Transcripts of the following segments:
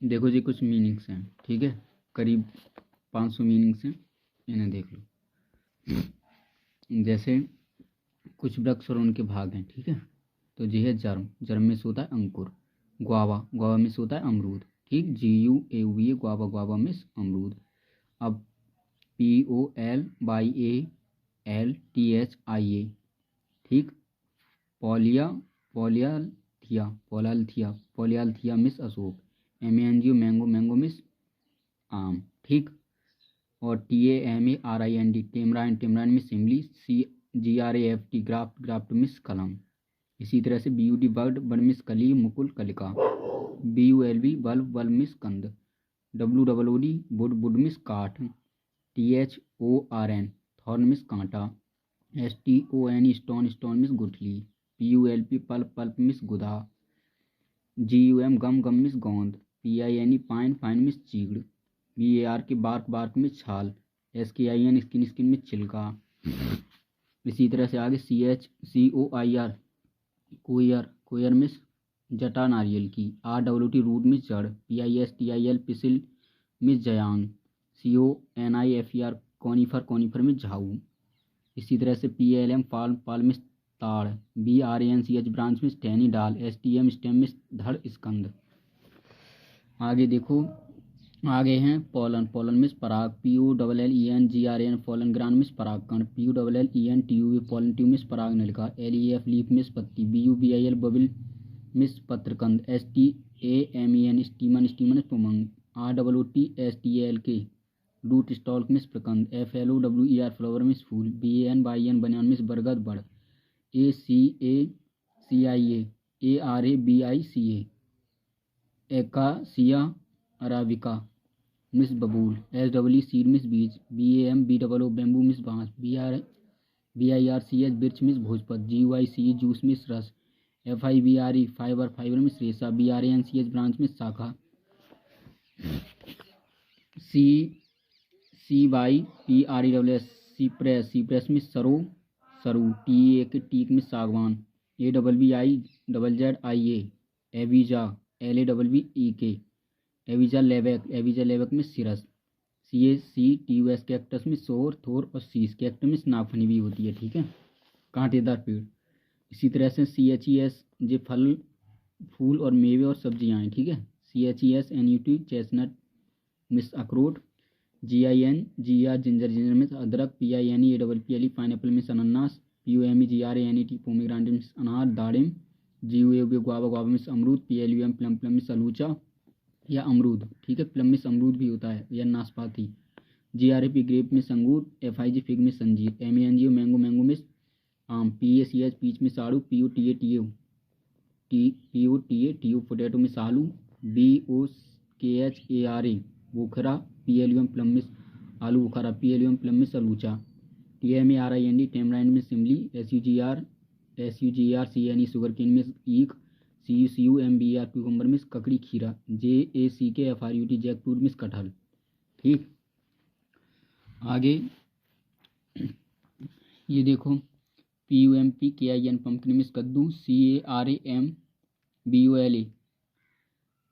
देखो जी कुछ मीनिंग्स हैं, ठीक है, करीब 500 मीनिंग्स हैं, इन्हें देख लो। जैसे कुछ वृक्ष और उनके भाग हैं, ठीक है। तो जी है जर्म, जर्म में से होता है अंकुर। ग्वावा, ग्वावा में से होता है अमरूद, ठीक। GUAVA, ग्वावा, ग्वावा में से अमरूद। अब POLYALTHIA, ठीक। पोलिया, पोलियाल्थिया, पोलाल्थिया, पोलियाल्थिया मिस अशोक। MANGO, मैंगो, मैंगो मिस आम, ठीक। और TAMARIND, टेमराइन, टेमराइन मिस इमली। GRAFT, ग्राफ्ट, ग्राफ्ट मिस कलम। इसी तरह से BUD, बर्ड, बर्ड मिस कली, मुकुल, कलिका। BULB, बल्ब, बल्ब मिस कंद। WOOD, वुड, वुड मिस काठ। THORN, थॉर्न मिस कांटा। STONE, स्टोन, स्टोन मिस गुठली। PULP, पल्प, पल्प मिस गुदा। GUM, गम, गम मिस गोंद। PINE, पाइन, पाइन मिस चीड़। BARK, बार्क, बार्क मिस छाल। SKIN, स्किन, स्किन मिस छिलका। इसी तरह से आगे CHCOIR, कोयर, कोयर मिस जटा नारियल की। RWT, रूट मिस जड़। PISTIL, पिसिल मिस जयांग। CONIFER, कॉनिफर, कॉनिफर मिस झाऊ। इसी तरह से PLM, पाल, पाल मिस ताड़। BRANCH, ब्रांच मिस टहनी, डाल। STM, स्टेम मिस धड़, स्कंद। आगे देखो, आगे हैं पोलन, पोलन मिस पराग। POLLENGRAN, पोलन ग्रान मिस परागकण। POLLENTUV, पोलन ट्यूब मिस पराग नलिका। LEF, लीफ मिस पत्ती। BUBIL, बबिल मिस पत्रकंद। STAMEN, स्टीमन, स्टीमन मिस पुमंग। ROOTSTALK, रूट स्टॉल्क मिस प्रकंद। FLOWER, फ्लावर मिस फूल। BANYAN, बनियान मिस बरगद बड़। ACACIA, ARABICA, acacia arabica means बबूल। SEE, सीड मिस बीज। BAMBOO, बेम्बू मिस बांस। BIRCH, बिर्च मिस भोजपत। GUICE, जूस मिस रस। FIBRE, फाइबर, फाइबर मिस रेशा। BRANCH, ब्रांच मिस शाखा। CYPRESS, सीप्रेस, सीप्रेस मिस सरो, सरू। टीक मिस सागवान। ABBIZZIA, एविजा। LAWEK, एविजा लेवेक, एविजा लेवेक मिस सिरस। CACTUS, कैक्टस मिस सोर, थोर। और शीश, कैक्टस मिस नाखफनी भी होती है, ठीक है, कांटेदार पेड़। इसी तरह से CHES, ये फल, फूल और मेवे और सब्जियां हैं, ठीक है। CHESNUT, चेस्टनट मिस अखरोट। GINGR, जिंजर, जिंजर मिस अदरक। PINEAPPLE, पाइनएप्पल मिस अनानास। POMEGRANET, पोमेग्रानेट मिस अनार, दाड़िम। GUAV, गुआवा, गुआवा मिस अमरूद। PLUM, प्लम, प्लम मिस अलूचा या अमरूद, ठीक है, प्लम मिस अमरूद भी होता है, या नाशपाती। GRAP, ग्रेप मिस अंगूर। FIG, फिग मिस संजीर। MANGO, मैंगो, मैंगो मिस आम। PACH, पीच मिस आड़ू। POTA, पोटैटो मिस आलू। BOKHARA, Bokhara. PLUM, plum means आलू बुखारा। PLUM, प्लम मिस अलूचा। TMARIND, टेमराइन मिस इमली। SUGRCNE, शुगर केन मिस ईख। CUMBR, क्यूकम्बर मिस ककड़ी खीरा। JACKFRUT, जैकफ्रूट मिस कटहल, ठीक। आगे ये देखो, PUMPKIN, पम्पकिन मिस कद्दू। CARAMBOLA,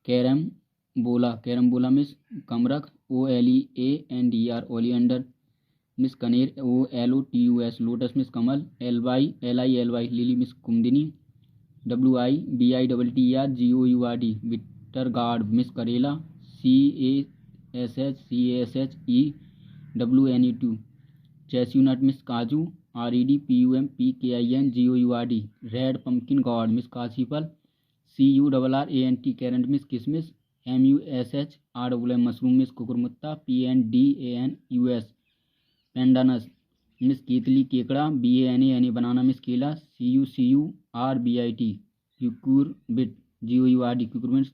carambola, carambola means कमरख। OLEANDR, ओलियंडर मिस कनेर। OLOTUS, लोटस मिस कमल। LILY, लिली मिस कुमदिनी। WIBITTER, GOURD, विटरगार्ड मिस करेला। CASHE, WNE2, चेस्यूनट मिस काजू। RED, PUMPKIN, GOURD, red pumpkin gourd means काशीफल। CURRANT, currant means किसमिस। MUSHRMM, mushroom means कुकुरमुत्ता। PNDANUS, pandanus means केतली केकड़ा। BANANA, बनाना मिस केला। CUCURBIT, cucurbit. GOURD, क्यूकुरबिट,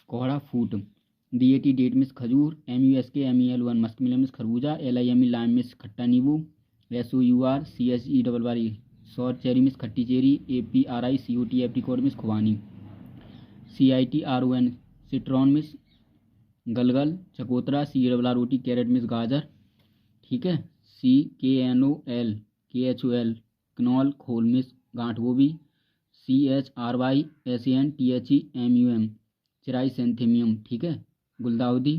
कोहड़ा, फूट। DAT, डेट मिस खजूर। MUSKMEL1, मस्कमिलन मिस खरबूजा। LIME, लाइम मिस खट्टा नींबू। SOURCHERRY, सौर चेरी मिस खट्टी चेरी। APRICOT, एप्रिकॉट मिस खुबानी। CITRON, सिट्रॉन मिस गलगल, चकोतरा। CRROT, कैरेट मिस गाजर, ठीक है। CKNOL, कनौल, खोल मिस गांठ गोभी। CHRYSANTHEMUM, चिराई सेंथेमियम, ठीक है। गुलदाउदी,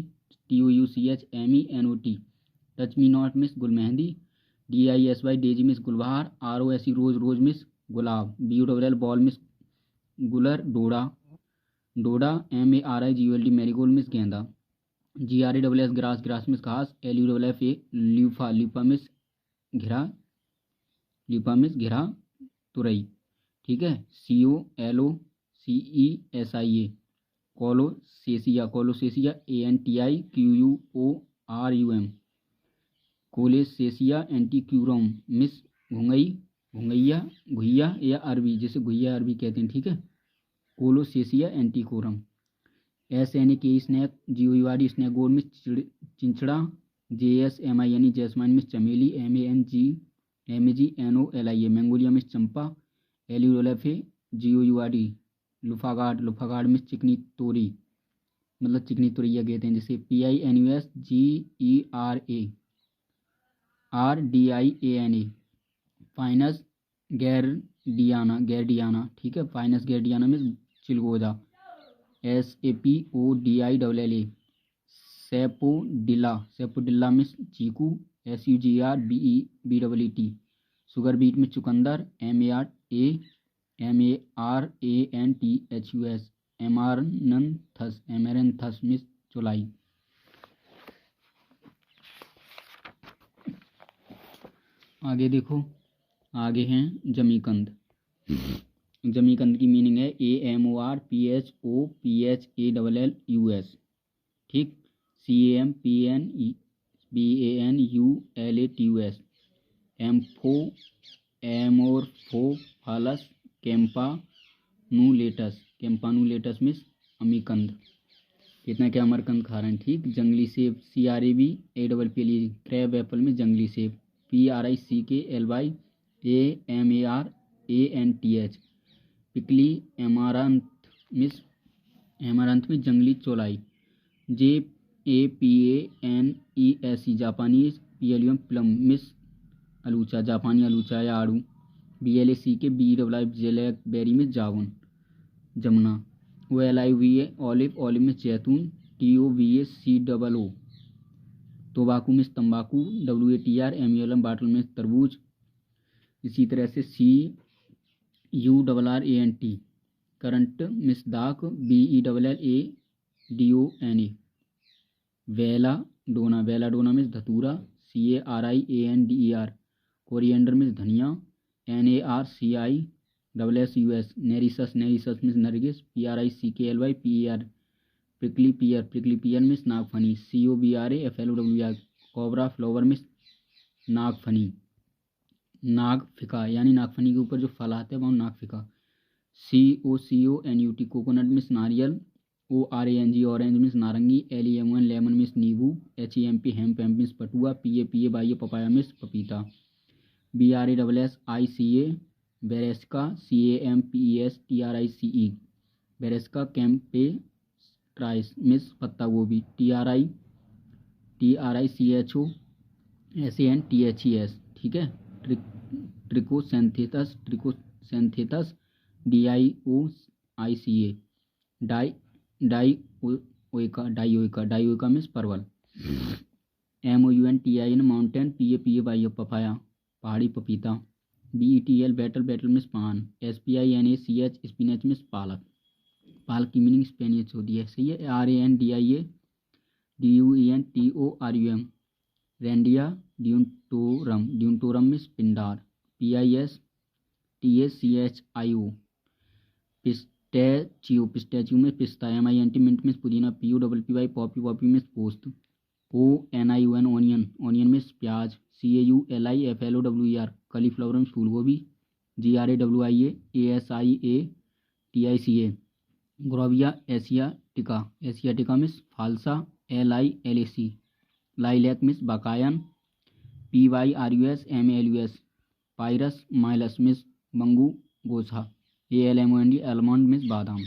TOUCHMENOT, touch me not miss गुलमेहंदी, DISY Daisy miss Gulbahar, ROSE rose rose miss gulab, BULL ball miss गुलर डोडा, MARIGOLD मैरीगोल्ड मिस गेंदा, GRASS ग्रास ग्रास मिस घास, LUFFA ल्यूफा मिस घिरा तुरई। ठीक है। COLOCESIA कोलोसेसिया ANTIQUORUM कोलेसेसिया एंटीक्यूरम मिस घुइया या अरबी, जैसे घुइया अरबी कहते हैं। ठीक है। कोलोसेसिया एंटीकोरम। SNAK स्नैक, GOURD स्नैक गोड मिस चिंचड़ा, JSMINE जैस्माइन मिस चमेली, MAGNOLIA मैंगोलिया मिस चंपा, LULFA GOURD लुफागार्ड मिस चिकनी तोरी, मतलब चिकनी तोरिया कहते हैं। जैसे PINUS GERARDIANA फाइनस गैरडियाना। ठीक है। फाइनस गैरडियाना मिस चिलगोजा, SAPODILLA सेपोडिल्ला मिस चीकू, SUGRBEET शुगर बीट मिस चुकंदर, MARANTHUS एमारंथस मिस चौलाई। आगे देखो, आगे हैं जमीकंद। जमीकंद की मीनिंग है AMORPHOPHALLUS। ठीक। CAMPANULATUS एमोर्फोफालस कैम्पानुलेटस मिस अमीकंद। कितना क्या अमरकंद खा रहे हैं। ठीक। जंगली सेब, CRABAPPLE क्रैब एप्पल में जंगली सेब, PRICKLYAMARANTH पिकली एमारंथ में जंगली चौलाई, JAPANESE Japanese, PLUM plum means अलूचा, जापानी अलूचा या आड़ू, BLACK ब्लैकबेरी में जामुन जमुना, OLIVA ऑलिव में जैतून, TOBACOO तोबाकू मिस तंबाकू, WATR MULM बाटल में तरबूज। इसी तरह से CURRANT करंट मिस दाक, BELLADONA वेलाडोना मिस धतूरा, CARIANDER कोरिएंडर मिस धनिया, NARCISSUS नेरिसस मिस नरगिस, PRICKLYPER प्रिकली पियर मिस नागफनी, COBRAFLOWER कोबरा फ्लावर मिस नागफनी, नागफिका यानी नागफनी के ऊपर जो फल आते हैं वो नागफिका, COCONUT कोकोनट मिस नारियल, ORANG ऑरेंज मिस नारंगी, LEMON लेमन मिस नींबू, HEMP मिस पटुआ, PAPA पपाया मिस पपीता, BRASSICA बेरेस्का, CAMPESTRICE बेरेस्का कैम्पेट्राइस मिस पत्ता गोभी, TRICHOSANTHES। ठीक है। ट्रिकोसेंथेथस DIOICA डाइओइका मिस परवल, MOUNTAIN माउंटेन, PAPA पपाया पहाड़ी पपीता, BETL बैटल मिस पान, SPINACH स्पिनच मिस पालक की मीनिंग स्पेनिश होती है। सही है। RANDIA DUENTORUM randia dumetorum means पिंडार, PISTACHIO पिस्टैचियो में पिस्ता, MINT मिंट मिस पुदीना, POPPY पॉपी मिस पोस्त, ONION ओनियन मिस प्याज, CAULIFLOWER कलीफ्लावर मिस फूलगोभी, GRAWIA ASIATICA grewia asiatica means फालसा, LILAC लाइलैक मिस बकायन, PYRUS MALUS pyrus malus means बंगू गोछा, ALMOND आलमंड मिस बादाम,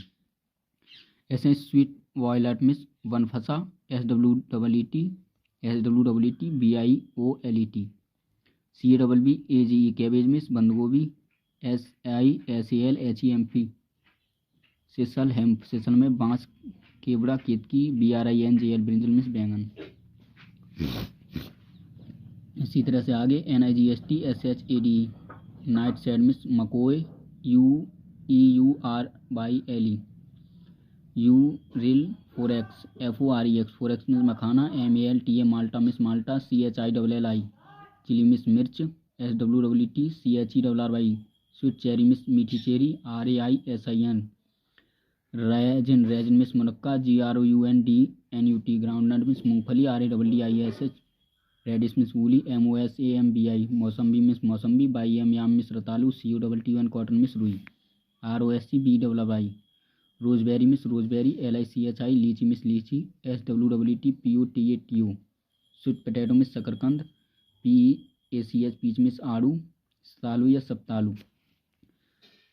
ऐसे स्वीट वॉयलेट मिस वनफसा, SWEET BIOLET, CABBAGE cabbage means बंद गोभी, SISAL HEMP सेसल में बांस केवड़ा केतकी, BRINJL ब्रिंजल मिस बैंगन। इसी तरह से आगे NIGST SHADE nightshade means मकोए, UEURYLE, euryale ferox FOREX ferox means मखाना, MALTA malta means malta, CHILLI chilli means मिर्च, SWWT CHERRY sweet cherry means मीठी चेरी, RAISIN रेजिन मिस मुनक्का, GROUNDNUT ग्राउंडनट मिस मूंगफली, RADDISH रेडिस मिस मूली, MOSAMBI mosambi means मौसम्बी, YAM yam means रतालू, COTTON cotton means रुई, ROSCBII roseberry means roseberry, LICHI lychee means लीची, SWWT POTATO sweet potato miss शकरकंद, PACH पीच मिस आड़ू, सालू या सप्तालू।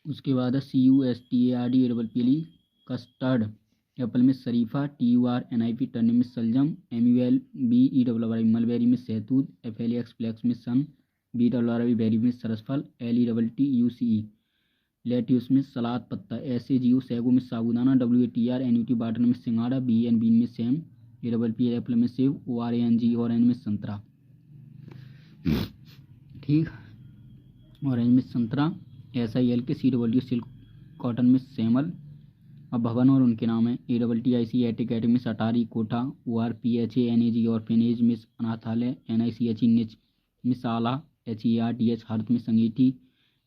उसके बाद है CUSTARD कस्टर्ड एप्पल मिस शरीफा, TURNIP टर्निप मिस सलजम, MULBERRY मलबेरी मिस सहतूत, FLAX फ्लैक्स मिस सन, BRRY बेरी मिस सरसफल, LETTUCE लेट्यूस मिस सलाद पत्ता, SAGO सैगो मिस साबूदाना, WATRNUT वाटर मिस सिंगाड़ा, BN बीन मिस सेम, APPL एप्पल मिस सेब, ORANG ऑरेंज मिस संतरा। ठीक, ऑरेंज मिस संतरा, SILK CWD silk cotton means सेमल। अब भवन और उनके नाम है ATTIC एटिक मिस अटारी कोठा, ORPHANAG और फेनेज मिस अनाथालय, NICHE निच मिस आला, HERTH हर्थ मिस अंगीठी,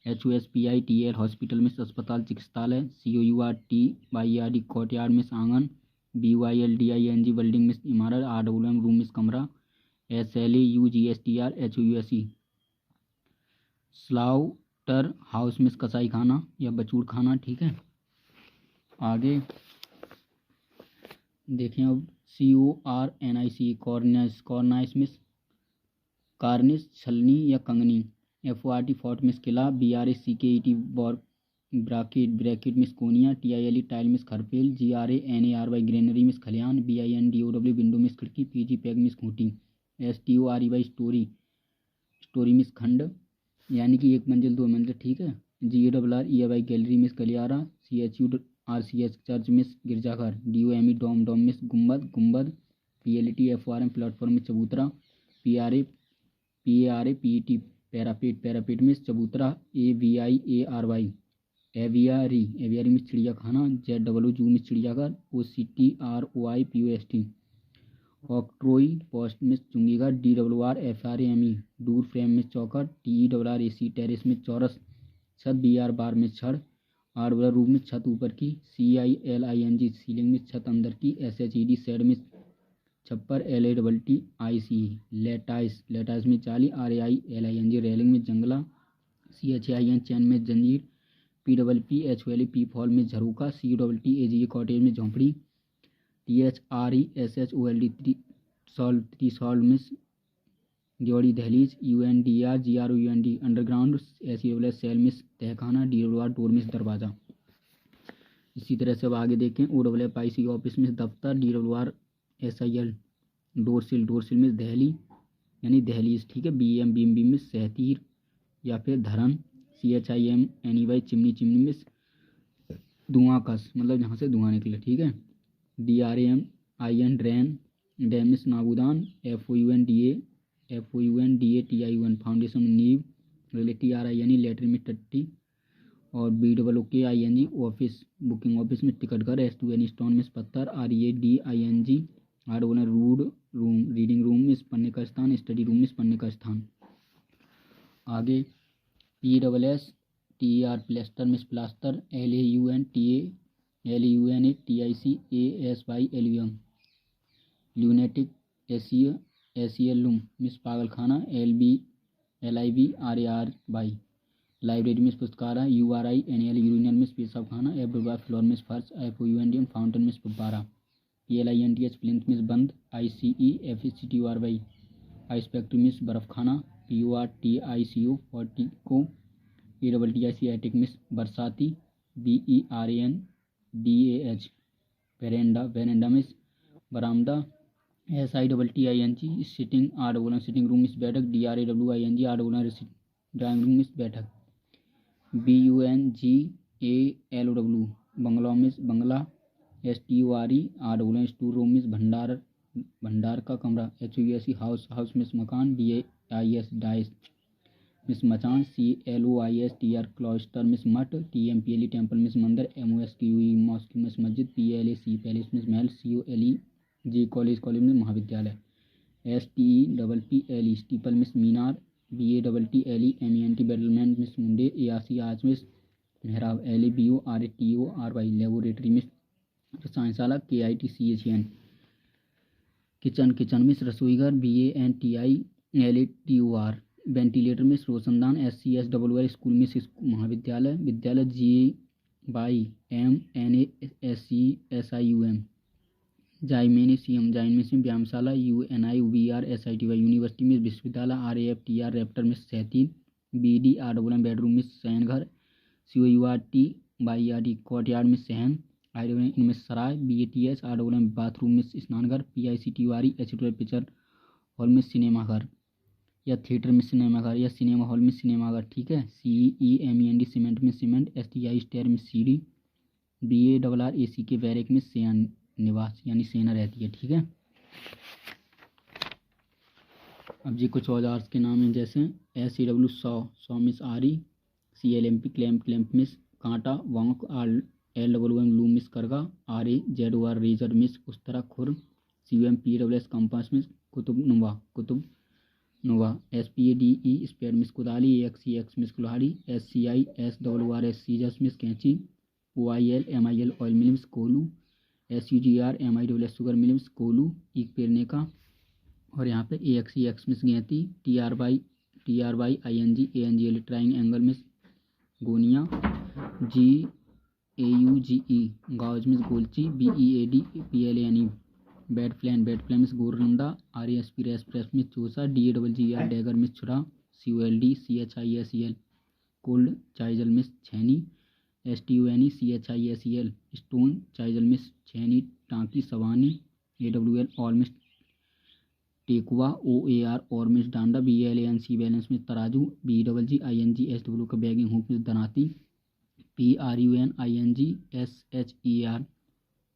HOSPITL हॉस्पिटल मिस अस्पताल चिकित्सालय, COURTYARD कोर्टयार्ड मिस आंगन, BYLDING बिल्डिंग मिस इमारत, RWM रूम मिस कमरा, SLAUGSTR HOUSE slaughter house means कसाई खाना या बचूड़ खाना। ठीक है, आगे देखें अब CORNIC कॉर्नाइस मिस कार्निस छलनी या कंगनी, FORT फोर्ट मिस किला, BRACKET ब्रैकेट मिस कोनिया, TILE टाइल मिस खरपेल, GRANARY ग्रेनरी मिस खलियान, BINDOW विंडो मिस खिड़की, PG पैग मिस खूंटी, STORY स्टोरी मिस खंड यानी कि एक मंजिल दो मंजिल। ठीक है, GARREY गैलरी मिस गलियारा, CHURCH चर्च मिस गिरजाघर, DOME डोम मिस गुंबद, PLET प्लेटफॉर्म मिस चबूतरा, PARAPET पैरापेट मिस चबूतरा, AVIARY एवियरी मिस चिड़िया खाना, ZOO जू मिस चिड़ियाघर, OCTROI POST octroi post means चुंगीघर, DRRFRAME दूर फ्रेम मिस चौखट, TERRAC टेरेस मिस चौरस छत, BR बार मिस छड़, RR रूम मिस छत ऊपर की, CILING सीलिंग मिस छत अंदर की, SHED शेड मिस छप्पर, LATTICE लेटाइस मिस जाली, RAILING रेलिंग मिस जंगला, CHAIN चैन मिस जंजीर, PPPHOLE पीपॉल मिस झरोका, COTTAGE कॉटेज मिस झोंपड़ी, THRESHOLD त्रिशॉल मिस ज्योड़ी दहलीज, UNDR underground, SEWS cell means तहखाना, DRR डोर मिस दरवाज़ा। इसी तरह से अब आगे देखें OWFIC ऑफिस मिस दफ्तर, DRRSIL डोरसिल मिस दहली यानी दहलीज। ठीक है, BM बीम मिस सहतीर या फिर धरन, CHIMNEY चिमनी मिस धुआं कस मतलब जहाँ से धुआं निकले। ठीक है, DRAMIN डैम मिस नाबूदान, FOUNDATION फाउंडेशन नींव, TRI यानी लेटरिन में टट्टी, और BOOKING ऑफिस बुकिंग ऑफिस में टिकट घर, S2N स्टोन मिस पत्थर, RADING reading room reading room means पढ़ने का स्थान, स्टडी रूम मिस पढ़ने का स्थान। आगे PSSTER plaster means plaster, LAUNATICASYLUM lunatic, asylum means पागलखाना, LIBRARY लाइब्रेरी मिस पुस्तकालय, URINAL यूरिनल मिस पेशाब खाना, फ्लोर मिस फर्श, FOUNDN फाउंटेन मिस फुब्बारा, PLINTH प्लिंथ मिस बंद, ICEFCTORY आइस फैक्ट्री मिस बर्फ खाना, PORTICO portico, ATTIC attic means बरसाती, BERANDAH वेरेंडा मिस बरामदा, SITTING sitting, sitting room means बैठक, DRAWING ड्राइंग रूम मिस बैठक, BUNGALOW बंगला मिस बंगला, STORE स्टोर रूम मिस भंडार का कमरा। HOUSE हाउस मिस मकान। DAIS डाइस मिस मचान। CLOISTR क्लॉस्टर मिस मठ। TMPLE टेम्पल मिस मंदिर। MOSQUE मॉस्क मिस मस्जिद। PLAC पैलेस मिस महल। COLEG कॉलेज मिस महाविद्यालय। STEPPLE स्टीपल मिस मीनार। BATTLE MENT बैटलमेंट मिस मुंडे। ARC आर्च मिस मेहराब। LABORATORY लेबोरेटरी मिस रसायनशाला। KITCHEN किचन मिस रसोईघर। BANTILATOR वेंटिलेटर मिस रोशनदान। SCSWL स्कूल मिस महाविद्यालय विद्यालय। GYMNASCSIUM जाइमेनेसियम जाइमेनेसियम व्यायामशाला। UNIVRSITY यूनिवर्सिटी मिस विश्वविद्यालय। RAFTR rafter means सैतीन। BDRWM bedroom means शयनघर। COURTYARD कोर्टयार्ड मिस सहन। IWM मिस सराय। BATHRWM बाथरूम मिस स्नानघर। PICTORE पिक्चर हॉल मिस सिनेमाघर या थिएटर मिस सिनेमाघर या सिनेमा हॉल मिस सिनेमाघर। ठीक है। CEMEND cement means cement. STI stair means सीढ़ी। BARRACK बैरक मिस सेना निवास यानी सेना रहती है। ठीक है। अब जी कुछ औजार्स के नाम हैं जैसे SCW सौ मिस आरी। CLMP क्लैंप मिस कांटा वाँक। LWM लूम मिस करगा। RAZOR रेजर मिस उस्तरा खुर। CUMPWS कंपास मिस कुतुब नुवा। SPADE स्पेयर मिस कुदाली। AXEX मिस कुल्हाड़ी। SCISWRS सीजर्स मिस कैंची। OILMIL ऑयल मिल मिस कोलू। SUGRMIWS शुगर मिल मिस कोलू ईक पेरने का। और यहाँ पे AXEX मिस गेंती। TRYINGANGL ट्राइंग एंगल मिस गोनिया। GAUGE गाउज मिस गोलची। BEAD PLANE bead plane means गोरंडा। RASP रेस्प्रेस मिस चूसा। DAGGER डैगर मिस छुरा। COLD CHISEL cold chisel means छैनी। STONE CHISEL stone chisel means छैनी टांकी सवानी। AWL ऑल मिस टेकुआ। OAR और मिस डांडा। BALANC बैलेंस मिस तराजू। BEGGINGSW का बैगिंग हुक मिस दनाती। PRUNINGSHER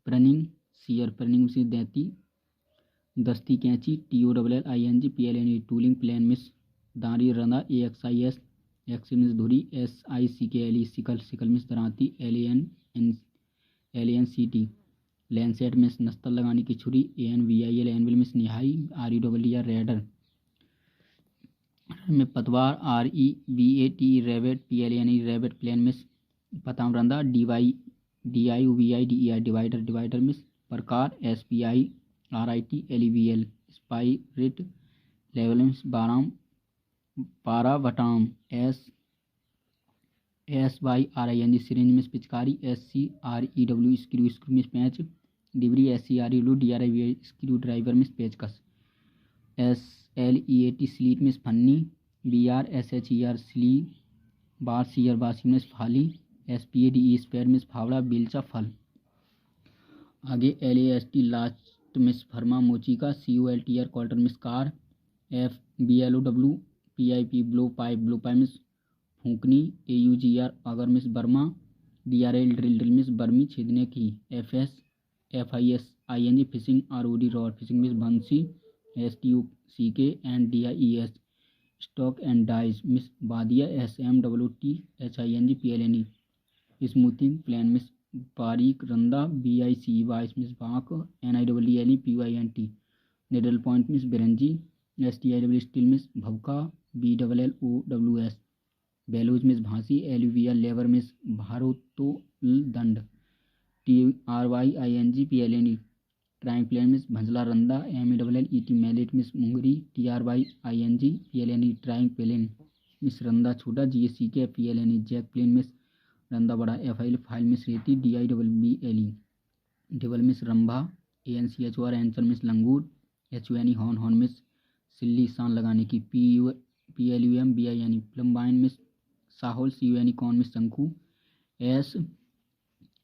pruning shear pruning means दैती दस्ती कैंची। TOLLING PLANE tooling plane means दारी रंदा। AXIS एक्स मिस धुरी। SICKLE सिकल मिस दराती। LANCT लैंसेट मिस नस्तर लगाने की छुरी। ANVIL एनविल मिस निहाई। REWR रेडर में पतवार। REBAT rebate. PLANE rebate plane means पतामरंदा। DIUVI डिवाइडर मिस प्रकार। SPIRIT LEVL spirit level means बाराम पारा बटाम। SYRING सिरिंज मिस पिचकारी। SCREW स्क्रू मिस पैंच डिबरी। SCREW DRIVI screwdriver means पेचकस। SLEAT स्लीट मिस फन्नी। BRSHER स्ली बार सीयर बासी मिस फाली। SPADE स्पेयर मिस फावड़ा बेलचा फल। आगे LAST लास्ट मिस फरमा मोची का। COLTR क्वार्टर मिस कार। BLOW PIP blow pipe means फूंकनी। AUGR अगर मिस बर्मा। DRL ड्रिल मिस बर्मी छेदने की। FISING fishing ROD rod fishing means बंसी। STOCK एंड DIES stock and dies means बादिया। SMWTHING PLNE smoothing plane means बारीक रंदा। BICE वाइस मिस बाँक। NIDDLE PYNT needle point means बिरंजी। STIW स्टील मिस भवका। BLLOWS बेलूज मिस भांसी। LUVR लेबर मिस भारोत्तोल दंड। TRYING PLNE trying plane means भंजला रंदा। MELLET मैलेट मिस मुंगरी। TRYING PLNE trying plane means रंदा छोटा। GSCK PLNE jack plane means रंदा बड़ा। FIL फाइल मिस रेती। DIWBLE डिबल मिस रंभा। ANCHOR एंचर मिस लंगूर। HONE हॉर्न मिस सिल्ली शान लगाने की। PLUM BINE प्लम्बाइन मिस साहोल। CUNE कौन मिस शंकु।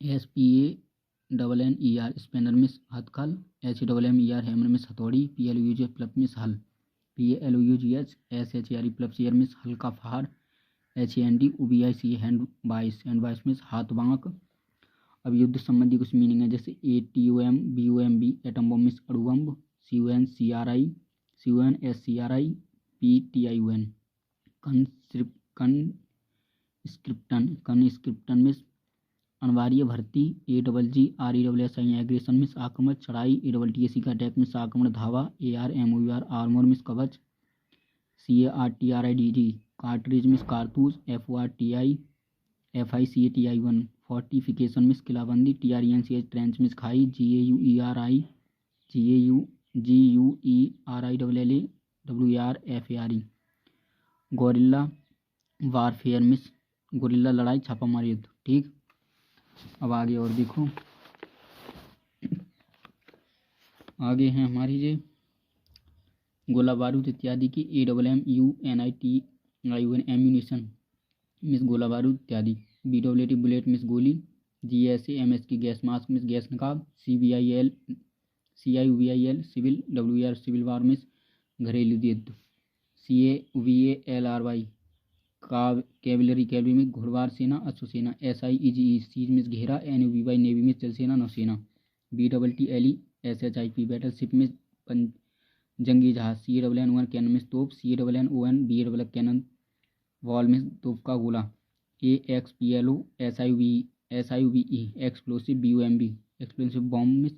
SPANNER स्पेनर मिस हथकल। HWMER हैमर मिस हथौड़ी। PLUG प्लप मिस हल। PLUGH SHER ploughshare means हल्का फहार। HAND UBIC हैंड बाइस मिस हाथ बाँक। अब युद्ध संबंधी कुछ मीनिंग है, जैसे ATOM, BOMB atom bomb means अणु बम, CONSCRI PTION कंस्क्रिप्टन मीन्स अनिवार्य भर्ती, AGGRESSI एग्रेशन मीन्स आक्रमण, चढ़ाई, ATTAC का अटैक मीन्स आक्रमण, धावा, ARMOR आर्मोर मीन्स कवच, CARTRIDG कार्ट्रिज मीन्स कारतूस, FORTIFICATI1 फोर्टिफिकेशन मीन्स किलाबंदी, TRENCH ट्रेंच मीन्स खाई, GUERILLA WARFARE guerrilla warfare means guerrilla लड़ाई, छापामार युद्ध। ठीक, अब आगे और देखो, आगे हैं हमारी जे गोला बारूद इत्यादि की, AMMUNITION एम्यूनिशन मीन्स गोला बारूद इत्यादि, BWT बुलेट मीन्स गोली, GSA MS की गैस मास्क मीन्स गैस नकाब, CIVIL civil, WAR civil war means घरेलू युद्ध, CAVALRY कैवलरी में घुड़वार सेना, अश्वसेना, SIEGE सीज मीन्स घेरा, NAVY नेवी मीन्स जल सेना नौसेना, BTTLE SHIP बैटलशिप मीन्स जंगी जहाज, CANN कैनन मीन्स तोप, CANNON BAW cannon, ball means तोप का गोला, AXPLO SIVE explosive, BOMB explosive bomb means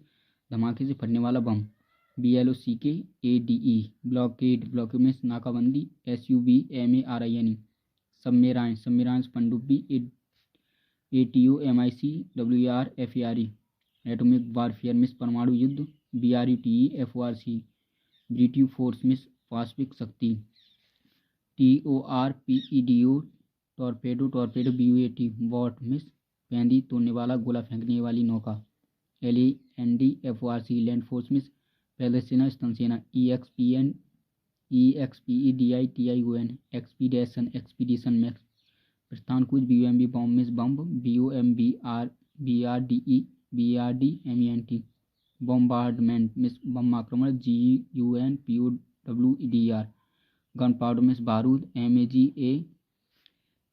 धमाके से फटने वाला बम, BLOCKADE ब्लॉकेड मीन्स नाकाबंदी, SUBMARINE सबमेराइन पनडुब्बी, ATOMIC WRFARE atomic warfare means परमाणु युद्ध, BRUTE ब्रिटिव फोर्स मीन्स वास्तविक शक्ति, TORPEDO torpedo BUAT boat means पैंदी तोड़ने वाला, गोला फेंकने वाली नौका, LAND लैंड फोर्स मीन्स पैदल सेना, स्तन सेना, EXPEDITION एक्सपीडिशन में प्रस्थान कूच, BOMB बॉम्ब मीन्स बम्ब, BOMBRDMENT बॉम्बार्डमेंट मीन्स बम आक्रमण, GUNPOWDER गन पाउडर मीन्स बारूद,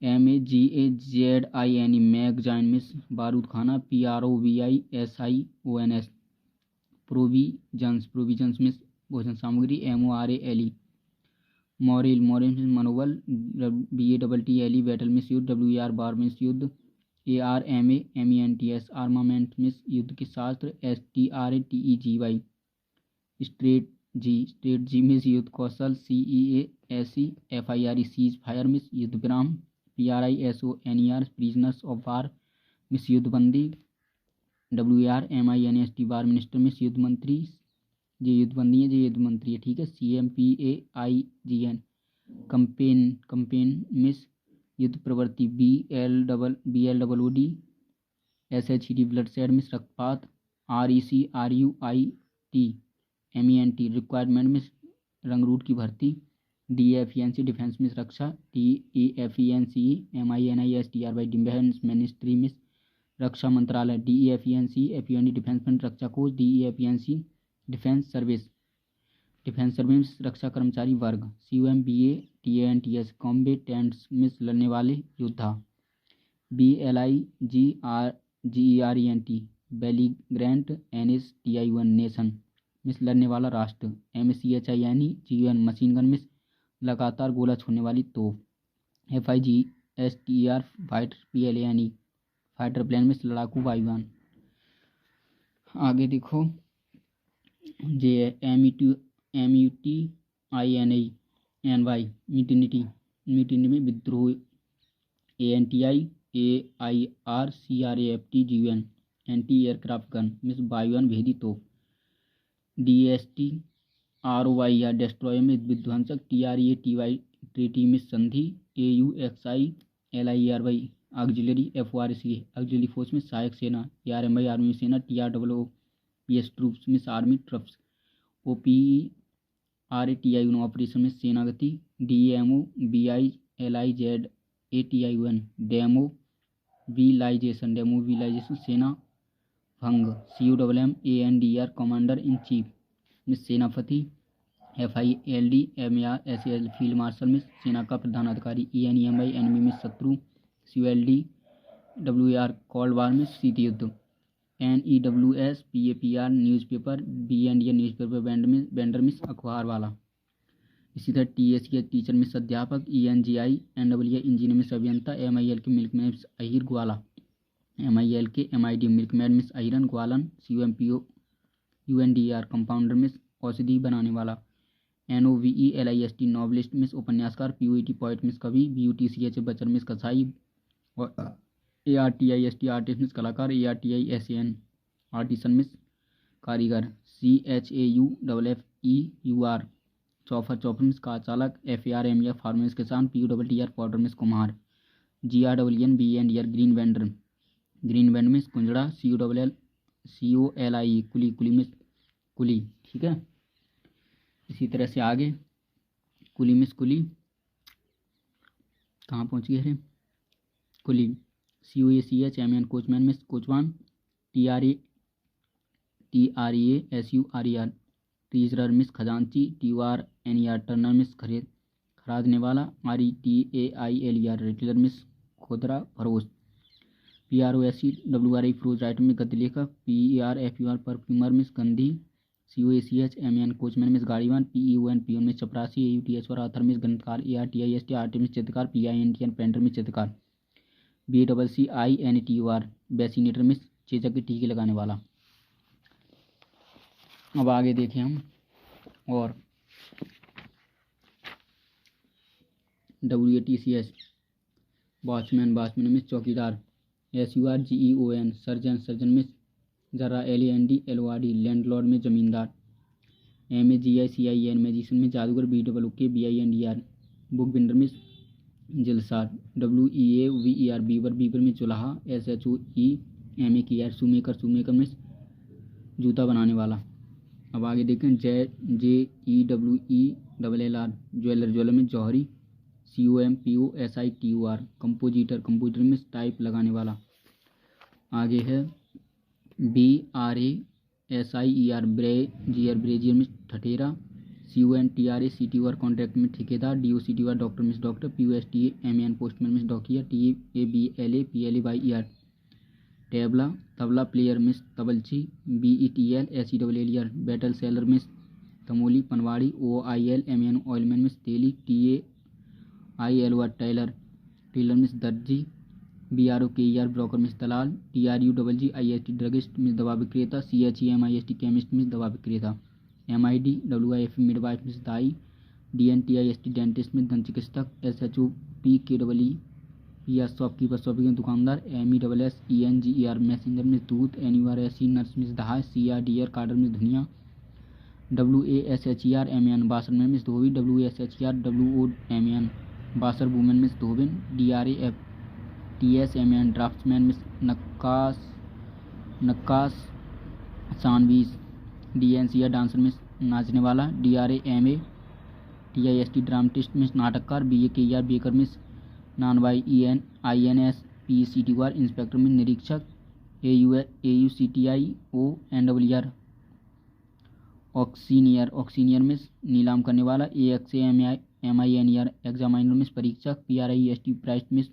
MAGAZINE मैगजाइन मीन्स बारूद खाना, PROVISIONS प्रोविजन्स मीन्स भोजन सामग्री, MORALE मॉरल मीन्स मनोबल, BATTLE बैटल मीन्स युद्ध, WAR वार मीन्स युद्ध, ARMAMENTS आर्मामेंट मीन्स युद्ध के शास्त्र, STRATEGY स्ट्रेटजी मीन्स युद्ध कौशल, CEASEFIRE सीज फायर मीन्स युद्ध विराम, PRISONER prisoners of war means युद्ध बंदी, WARMINST वार मिनिस्टर मीन्स युद्ध मंत्री, ये युद्ध बंदी है, ये युद्ध मंत्री है। ठीक है, CMPAIGN कंपेन मीन्स युद्ध प्रवृत्ति, BLOOD SHED bloodshed means रक्तपात, RECRUIT MENT रिक्वायरमेंट मीन्स रंगरूट की भर्ती, DEFENC डिफेंस मीन्स रक्षा, DEFENCE MINISTRY defence ministry means रक्षा मंत्रालय, DEFENC FUND डिफेंस फंड रक्षा कोष, DEFENC डिफेंस सर्विस मीन्स रक्षा कर्मचारी वर्ग, COMBATANTS कॉम्बेटेंट्स मीन्स लड़ने वाले योद्धा, BLIGRENT belligerent, NSTION nation means लड़ने वाला राष्ट्र, MCHINE मशीन गन मीन्स लगातार गोला छोड़ने वाली तोप, FIGHTER fighter PLANE fighter plane means लड़ाकू वायुयान। आगे देखो, MUTINY म्यूटिनी में विद्रोह, ANTI anti aircraft gun means वायुयान भेदी तोप, DSTROY डेस्ट्रॉय में विध्वंसक, TREATY ट्रीटी में संधि, AUXILIERY auxiliary, FORC auxiliary force में सहायक सेना, ARMY आर्मी सेना, TROOPS ट्रूप्स में आर्मी ट्रप्स, OPERATION ऑपरेशन में सेना गति, DEMO BILIZATION डेमोबिलाइजेशन सेना भंग, COMMANDER कमांडर इन चीफ में सेनापति, FIELD MARSAL फील्ड मार्शल में सेना का प्रधानाधिकारी, ENEMY एनिमी में शत्रु, COLD WAR कोल्ड वार में शीत युद्ध, NEWS PAPR newspaper, BNDR newspaper vendor means अखबार वाला। इसी तरह TSK टीचर मिस अध्यापक, ENGI NWI इंजीनियर मिस अभियंता, MILK मिल्कमैन मिस अहिर ग्वाला, MILK MID मिल्कमैन मिस अहिरन ग्वालन, CUMPO UNDR कंपाउंडर मिस औषधि बनाने वाला, NOVELIST नॉवलिस्ट मिस उपन्यासकार, POET पोएट मिस कवि, BUTCH बचर मिस कसाई और ARTIST आर्टिस्ट मिस कलाकार, ARTISAN आर्टिसन मिस कारीगर, CHAUFFEUR चौफर मिस कार चालक, FARMER फार्मर मिस किसान, PUTTR पॉटर मिस कुम्हार, GRWN BNDR green vendor means कुंजड़ा, COLIE कुली मिस कुली। ठीक है, इसी तरह से आगे कुली मिस कुली कहाँ पहुँच गए रे, कुली, COACH MN कोचमैन मिस कोचवान, TREASURER ट्रेजरर मिस खजांची, TURNER टर्नर मिस खरीदने वाला, RETAILER रिटेलर मिस खुदरा फरोश, PROSEWRI फ्रोज राइटर मिस गद्य लेखक, PERFUR परफ्यूमर मिस गंधी, COACH MN कोचमैन मिस गाड़ीवान, PEON पियोन मिस चपरासी, AUTHR आथर मिस गणितकार, ARTIST आर्टिस्ट मिस चित्रकार, PINTN पेंटर मिस चित्रकार, BACCINTUR वैक्सीनेटर मिस चेचक के टीके लगाने वाला। अब आगे देखें हम और WATCH वॉचमैन मिस चौकीदार, SURGEON सर्जन मिस जरा, LAND लैंडलॉर्ड में जमींदार, MAGICIN मैजिशियन में जादूगर, BWK BINDR book binder miss जिलसार, WEAVER beaver में चुलाहा, SHOEMAKER शूमेकर मिस जूता बनाने वाला। अब आगे देखें JEWELLR ज्वेलर में जौहरी, COMPOSITUR कंपोजिटर मिस टाइप लगाने वाला। आगे है BRASIER ब्रेजियर मिस ठठेरा, CONTRACTUR कॉन्ट्रैक्ट में ठेकेदार, DOCTUR doctor means doctor, POSTMAN postman means डॉकिया, TABLA PLAYER tabla player means तबलची, BETL SELLER betel seller means तमोली पनवाड़ी, OILMN ऑयलमैन मिस तेली, TAILOR टेलर मिस दर्जी, BROKER ब्रोकर मिस दलाल, TRUGGIST ड्रगिस्ट मिस दवा विक्रेता, CHEMIST केमिस्ट मिस दवा विक्रेता, MIDWIF मिडवाइफ मिस दाई, DENTIST डेंटिस्ट मिस दंत चिकित्सक, SHOPKEE शॉपकीपर दुकानदार, MESSENGER मैसेंजर मिस दूत, NURSE नर्स मिस दहाय, CRDR कार्डर मिस धुनिया, WASHERMAN बासर में मिस धोबी, WASHERWOMAN बासर वुमेन मिस धोबिन, DRAFTSMAN ड्राफ्ट्समैन मिस नक्काश शानवीस, DNCR डांसर मिस नाचने वाला, DRAMATIST ड्रामेटिस्ट मिस नाटककार, BAKER बेकर मिस नानवाई, INSPECTUR इंस्पेक्टर मिस निरीक्षक, AUCTIONWR ऑक्सीनियर मिस नीलाम करने वाला, AXAMINER एग्जामिनर मिस परीक्षक, PRIST प्राइस्ट मिस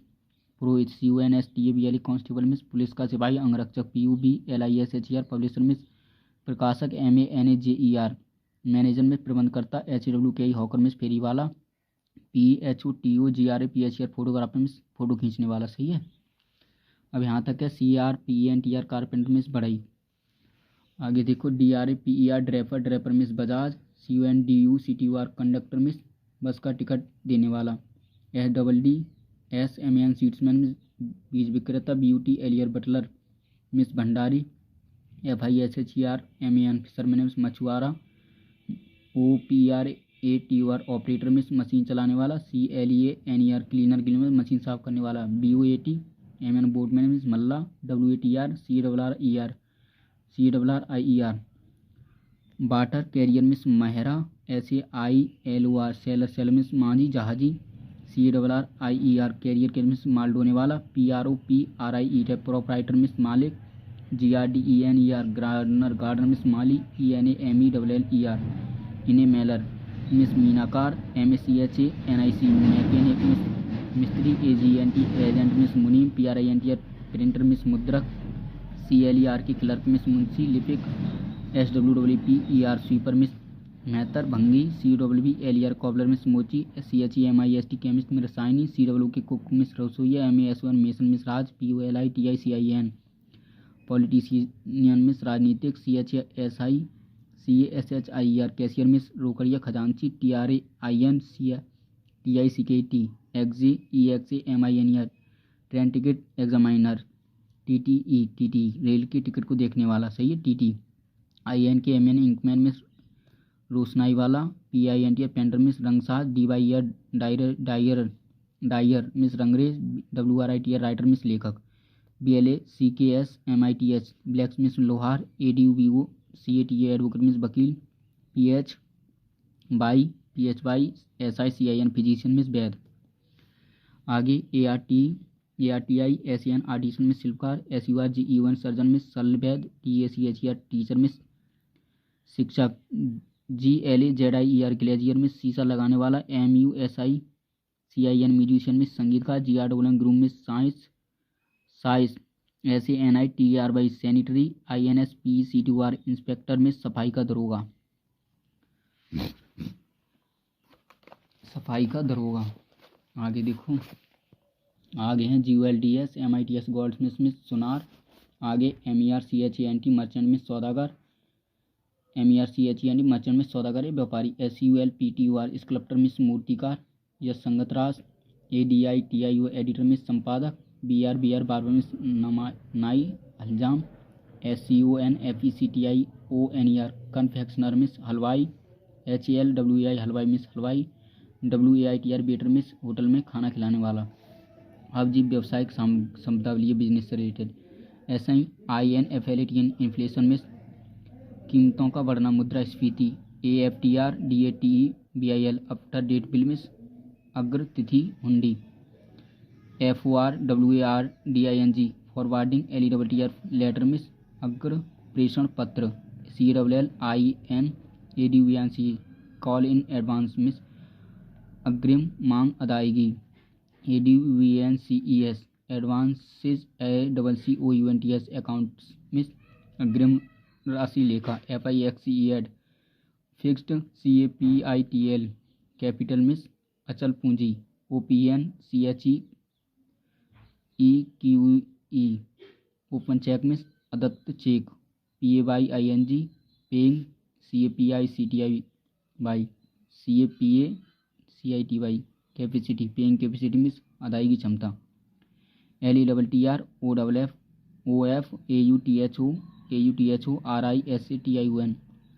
पुरोहित, CONSTABLE कांस्टेबल मिस पुलिस का सिपाही अंगरक्षक, PUBLISHER पब्लिशर मिस प्रकाशक, MANAGER मैनेजर मिस प्रबंधकर्ता, HWKI हॉकर मिस फेरी वाला, PHOTOGRA PHR photographer means photo खींचने वाला। सही है, अब यहाँ तक है। CRPENTR कारपेंटर मिस बढ़ई। आगे देखो DRAPER driver miss Bajaj, CONDUCTUR conductor miss बस का टिकट देने वाला, SDDSMN सीट्समैन मिस बीज विक्रेता, BUTLER बटलर मिस भंडारी, FISHERMAN फिशरमैन मिस मछुआरा, OPRATUR ऑपरेटर मिस मशीन चलाने वाला, CLEANER क्लीनर मिस मशीन साफ करने वाला, BOATMN बोटमैन मिस मल्ला, WATR CRRIER water career miss महरा, SAILOR seller miss Manjhi जहाजी, CRRIER career miss माल ढोने वाला, PROPRIE प्रोपराइटर मिस मालिक, GRDENER गार्डनर मिस माली, ENAMELLER इनेमेलर miss मीनाकार, MACHANIC mechanic miss मिस्त्री, AGNT एजेंट मिस मुनीम, PRINTR printer miss मुद्रक, CLER के clerk miss Munshi लिपिक SWPPER sweeper miss मेहतर भंगी CWBLER cobbler miss मोची CHEMIST केमिस्ट में रसायनी CW के कुक मिस रसोईया MASON मेसन मिस राज POLITICIN पॉलिटिशियन मिस राजनीतिक CHSI CASHIER कैशियर मिस रोकड़िया खजांची TRAIN TICKT EXAMINER train ticket examiner TTE rail की टिकट को देखने वाला, सही है TT INKMN इंकमैन मिस रोशनाई वाला PINTR पेंटर मिस रंगसाज DYER डायर मिस रंगरेज WRITR राइटर मिस लेखक BLA CKS MITH blacksmith means लोहार ADUBO CATA एडवोकेट मिस वकील PHY SICIN फिजिशियन मिस वैद। आगे ARTI SAN आर्टिसन मिस शिल्पकार SURGEON सर्जन मिस शल्यवैद TACHER टीचर मिस शिक्षक GLAZIER ग्लेजियर मिस शीशा लगाने वाला MUSICIN म्यूजिशियन मिस संगीतकार GRWN ग्रूम मिस साइंस SANITERY सैनिटरी INSPECTOR इंस्पेक्टर मिस सफाई का दरोगा। आगे देखो, आगे हैं GOLDS MITS गोल्डस्मिथ मिस सुनार। आगे MERCHANT मर्चेंट मिस सौदागर MERCHANT मर्चेंट मिस सौदागर व्यापारी SULPTUR स्कल्प्टर मिस मूर्तिकार यश संगतराज ADITIO एडिटर मिस संपादक BR बार्बर मिस नाई हलजाम SCONFECTIONER कन्फेक्शनर मिस हलवाई HALWAI हलवाई मिस हलवाई WAITR वेटर मिस होटल में खाना खिलाने वाला। अब जी व्यवसायिक शब्दावली बिजनेस से रिलेटेड SINFLATN इन्फ्लेशन मिस कीमतों का बढ़ना मुद्रास्फीति AFTR DATE BIL after date bill means अग्रतिथि हुंडी FORWARDING forwarding LETTR letter means अग्र प्रेषण पत्र CLLINADVANC call in advance means अग्रिम मांग अदायगी ADVANCES advances ACCOUNTS accounts means अग्रिम राशि लेखा FIXED fixed CAPITL capital means अचल पूंजी OPN CHEQE open cheque means अदत्त cheque PAYING paying CAPICTY CAPACITY capacity paying capacity means अदायगी क्षमता LETTR OFF AUTHO RISATION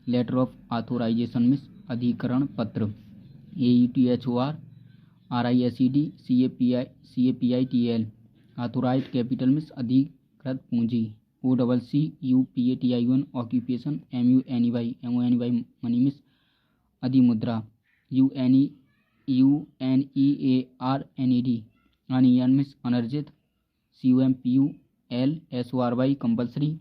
letter of authorisation means अधिकरण पत्र AUTHOR RISED CAPITL authorised capital miss अधिकृत पूंजी OCCUPATION occupation MUNEY money miss अधिमुद्रा UNEARNED onion miss अनर्जित COMPUL compulsory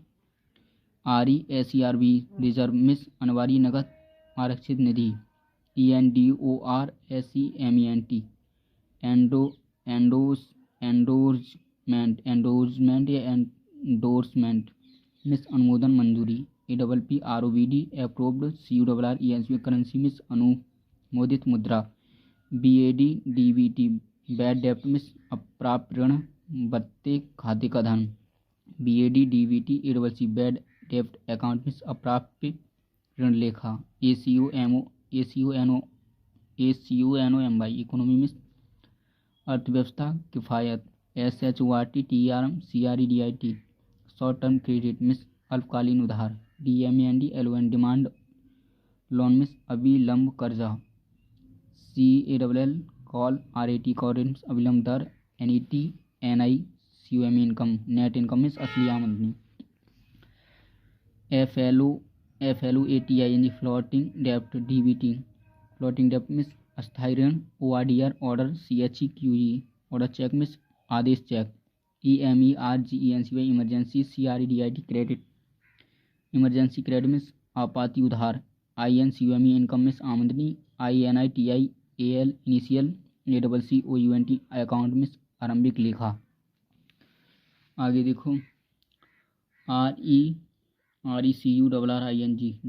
RESERB reserve miss अनिवार्य नकद आरक्षित निधि ENDORSEMENT endorsement miss अनुमोदन मंजूरी APPROVD approved CURRENC currency miss अनुमोदित मुद्रा BAD DBT बैड डेप्ट मिस अप्राप्य ऋण बत्ते खाते का धन BAD DBT बैड डेप्ट अकाउंट मिस अप्राप्य ऋण लेखा ACONOMY इकोनॉमी मिस अर्थव्यवस्था किफ़ायत SHORT TRM CREDIT short term credit miss अल्पकालीन उधार DMAND LON demand loan miss अविलंब कर्जा CALL कॉल RAT कॉरेंट अविलंब दर NET NI COM income net income miss असली आमदनी FLOATING फ्लोटिंग डेप्ट DBT फ्लोटिंग डेप्ट मिस अस्थायी ऋण ORDR order CHEQE order check miss आदेश check EMERGENCY emergency CREDIT credit emergency credit miss आपाती उधार INCOME income miss आमदनी INITIAL initial ACCOUNT account miss आरंभिक लेखा। आगे देखो, RECURRING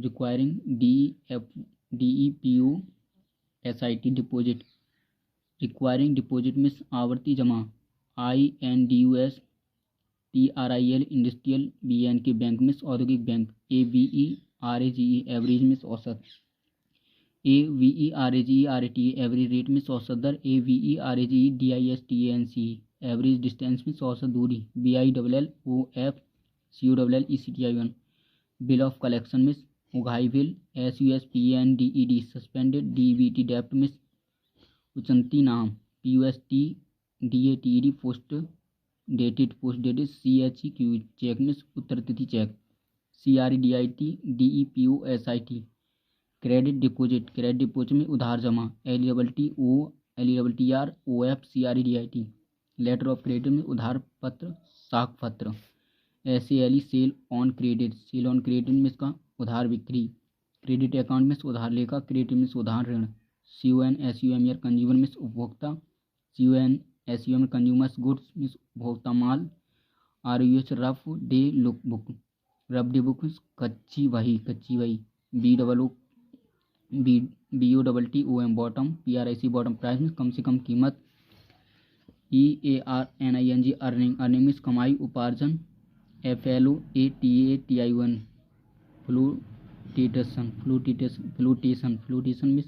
requiring DEPOSIT deposit, requiring deposit में आवर्ती जमा, INDUS TRIL industrial, BNK bank में औद्योगिक बैंक, AVERAGE एवरेज में औसत, AVERAGE एवरेज रेट में औसत दर, AVERAGE DISTANCE एवरेज डिस्टेंस में औसत दूरी, BILLOFCULLECTION बिल ऑफ कलेक्शन में उगाही बिल, SUSPENDED सस्पेंडेड, DBT डेप्ट में उचंती नाम, POSTDATED post dated CHEQ cheque में उत्तर तिथि cheque, CREDIT DEPOSIT credit deposit में उधार जमा, LETTR OF CREDIT letter of credit में उधार पत्र साख पत्र, SALE सेल ऑन क्रेडिट में इसका उधार बिक्री, क्रेडिट अकाउंट में उधार लेखा, क्रेडिट में उधार ऋण, CONSUMER कंज्यूमर में उपभोक्ता, CONSUMER कंज्यूमर्स गुड्स में उपभोक्ता माल, RUH रफ डे बुक में कच्ची वही, BOTTOM bottom, PRIC bottom price में कम से कम कीमत, EARNING अर्निंग में कमाई उपार्जन, FLOATATION फ्लूटेशन में